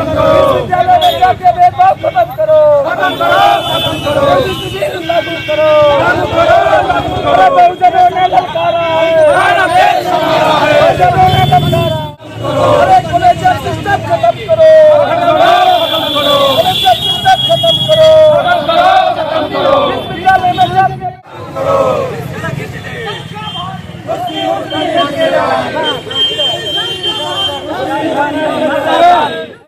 विश्वविद्यालय में जाके भेदभाव खत्म करो, लागू करो। बहुजनों ने ललकारा है, बहुजनों ने ललकारा। अरे कॉलेजियम सिस्टम खत्म करो, कॉलेजियम सिस्टम खत्म करो, विश्वविद्यालय में जाके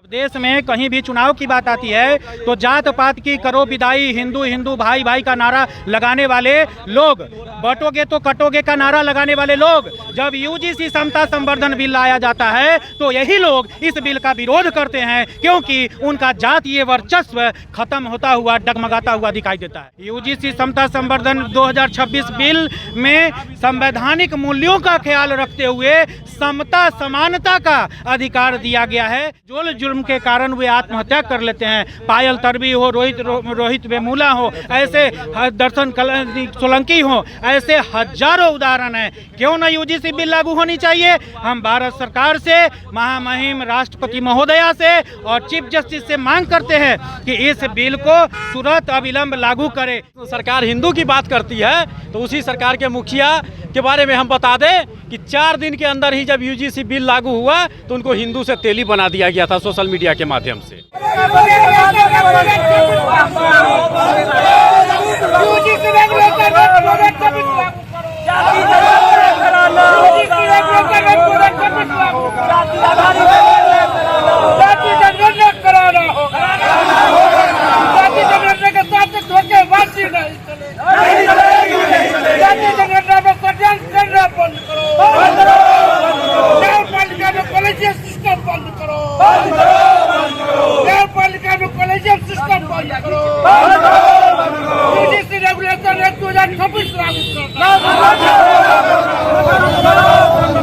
देश में कहीं भी चुनाव की बात आती है तो जात पात की करो विदाई, हिंदू हिंदू भाई भाई का नारा लगाने वाले लोग, बटोगे तो कटोगे का नारा लगाने वाले लोग, जब यूजीसी समता संवर्धन बिल लाया जाता है तो यही लोग इस बिल का विरोध करते हैं, क्योंकि उनका जातीय वर्चस्व खत्म होता हुआ डगमगाता हुआ दिखाई देता है। यूजीसी समता संवर्धन 2026 बिल में संवैधानिक मूल्यों का ख्याल रखते हुए समता समानता का अधिकार दिया गया है। जो जुर्म के कारण वे आत्महत्या कर लेते हैं, पायल तड़वी हो, रोहित वेमुला हो, ऐसे दर्शन सोलंकी हो, ऐसे हजारों उदाहरण हैं। क्यों न यूजीसी बिल लागू होनी चाहिए। हम भारत सरकार से, महामहिम राष्ट्रपति महोदया से और चीफ जस्टिस से मांग करते हैं कि इस बिल को तुरंत अविलंब लागू करे। सरकार हिंदू की बात करती है तो उसी सरकार के मुखिया के बारे में हम बता दें कि 4 दिन के अंदर ही जब यूजीसी बिल लागू हुआ तो उनको हिंदू से तेली बना दिया गया था सोशल मीडिया के माध्यम से।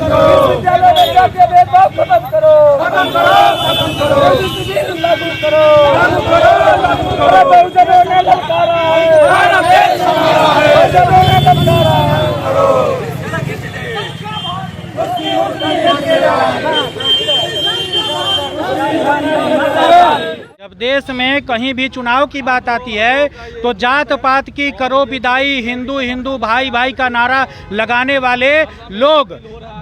विश्वविद्यालय में जाके भेदभाव खत्म करो, लागू करो। बहुजनों ने ललकारा है, बहुजनों ने ललकारा है। जब देश में कहीं भी चुनाव की बात आती है तो जात पात की करो विदाई, हिंदू हिंदू भाई भाई का नारा लगाने वाले लोग,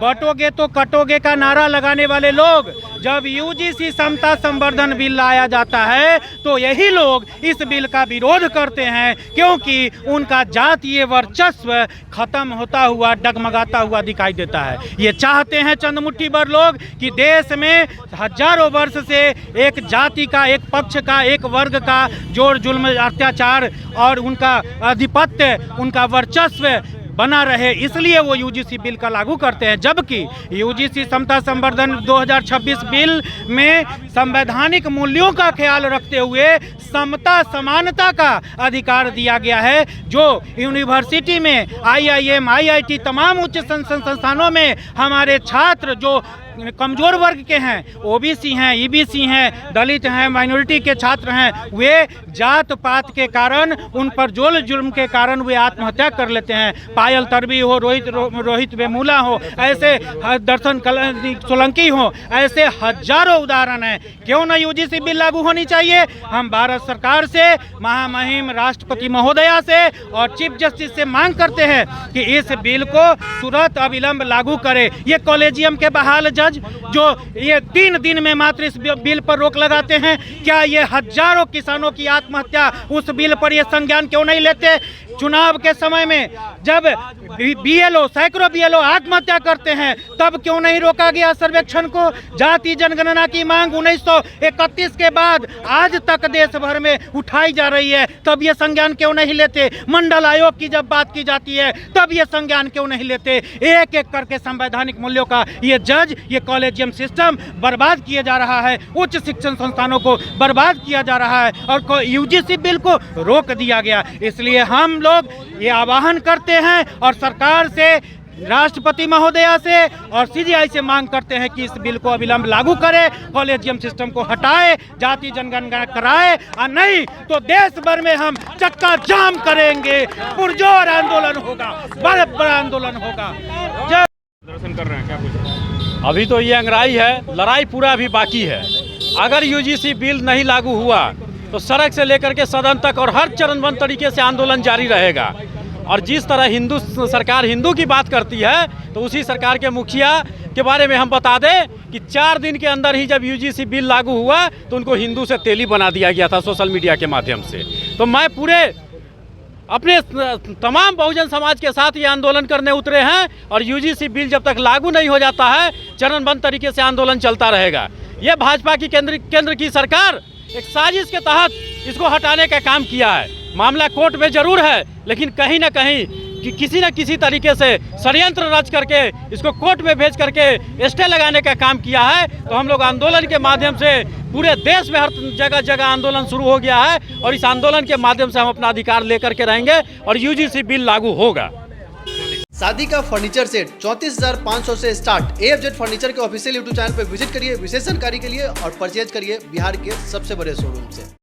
बटोगे तो कटोगे का नारा लगाने वाले लोग, जब यूजीसी समता संवर्धन बिल लाया जाता है तो यही लोग इस बिल का विरोध करते हैं, क्योंकि उनका जातीय वर्चस्व खत्म होता हुआ डगमगाता हुआ दिखाई देता है। ये चाहते हैं चंद मुट्ठी भर लोग कि देश में हजारों वर्ष से एक जाति का, एक पक्ष का, एक वर्ग का जोर जुल्म अत्याचार और उनका आधिपत्य, उनका वर्चस्व बना रहे, इसलिए वो यूजीसी बिल का लागू करते हैं। जबकि यूजीसी समता संवर्धन 2026 बिल में संवैधानिक मूल्यों का ख्याल रखते हुए समता समानता का अधिकार दिया गया है। जो यूनिवर्सिटी में IIM, IIT तमाम उच्च संस्थानों में हमारे छात्र जो कमजोर वर्ग के हैं, OBC हैं, EBC हैं, दलित हैं, माइनॉरिटी के छात्र हैं, वे जात पात के कारण, उन पर जोल जुर्म के कारण वे आत्महत्या कर लेते हैं। पायल तड़वी हो, रोहित वेमुला हो, ऐसे दर्शन सोलंकी हो, ऐसे हजारों उदाहरण हैं। क्यों न यूजीसी बिल लागू होनी चाहिए। हम भारत सरकार से, महामहिम राष्ट्रपति महोदया से और चीफ जस्टिस से मांग करते हैं कि इस बिल को तुरंत अविलंब लागू करे। ये कॉलेजियम के बहाल जज जो ये 3 दिन में मात्र इस बिल पर रोक लगाते हैं, क्या ये हजारों किसानों की आत्महत्या उस बिल पर ये संज्ञान क्यों नहीं लेते। चुनाव के समय में जब BLO, सैकड़ों BLO आत्महत्या करते हैं, तब क्यों नहीं रोका गया सर्वेक्षण को। जाति जनगणना की मांग 1931 के बाद आज तक देश भर में उठाई जा रही है, तब ये संज्ञान क्यों नहीं लेते। मंडल आयोग की जब बात की जाती है तब ये संज्ञान क्यों नहीं लेते। एक एक करके संवैधानिक मूल्यों का ये जज, ये कॉलेजियम सिस्टम बर्बाद किया जा रहा है, उच्च शिक्षण संस्थानों को बर्बाद किया जा रहा है और यूजीसी बिल को रोक दिया गया। इसलिए हम लोग ये आह्वान करते हैं और सरकार से, राष्ट्रपति महोदया से और CGI से मांग करते हैं कि इस बिल को अविलंब लागू करे, कॉलेजियम सिस्टम को हटाए, जाति जनगणना कराए, और नहीं तो देश भर में हम चक्का जाम करेंगे, पुरजोर आंदोलन होगा, बड़ा बड़ा आंदोलन होगा। दर्शन कर रहे हैं क्या कुछ अभी तो ये अंगड़ाई है, लड़ाई पूरा अभी बाकी है। अगर यूजीसी बिल नहीं लागू हुआ तो सड़क से लेकर के सदन तक और हर चरणबद्ध तरीके से आंदोलन जारी रहेगा। और जिस तरह हिंदू सरकार हिंदू की बात करती है, तो उसी सरकार के मुखिया के बारे में हम बता दें कि 4 दिन के अंदर ही जब यूजीसी बिल लागू हुआ तो उनको हिंदू से तेली बना दिया गया था सोशल मीडिया के माध्यम से। तो मैं पूरे अपने तमाम बहुजन समाज के साथ ये आंदोलन करने उतरे हैं और यूजीसी बिल जब तक लागू नहीं हो जाता है, चरणबद्ध तरीके से आंदोलन चलता रहेगा। ये भाजपा की केंद्र की सरकार एक साजिश के तहत इसको हटाने का काम किया है। मामला कोर्ट में जरूर है, लेकिन कहीं ना कहीं कि किसी न किसी तरीके से षड्यंत्र रच करके इसको कोर्ट में भेज करके स्टे लगाने का काम किया है। तो हम लोग आंदोलन के माध्यम से पूरे देश में हर जगह जगह आंदोलन शुरू हो गया है और इस आंदोलन के माध्यम से हम अपना अधिकार लेकर के रहेंगे और यूजीसी बिल लागू होगा। शादी का फर्नीचर सेट 34,500 से स्टार्ट। AFZ फर्नीचर के ऑफिशियल यूट्यूब चैनल पर विजिट करिए विशेष जानकारी के लिए और परचेज करिए बिहार के सबसे बड़े शोरूम से।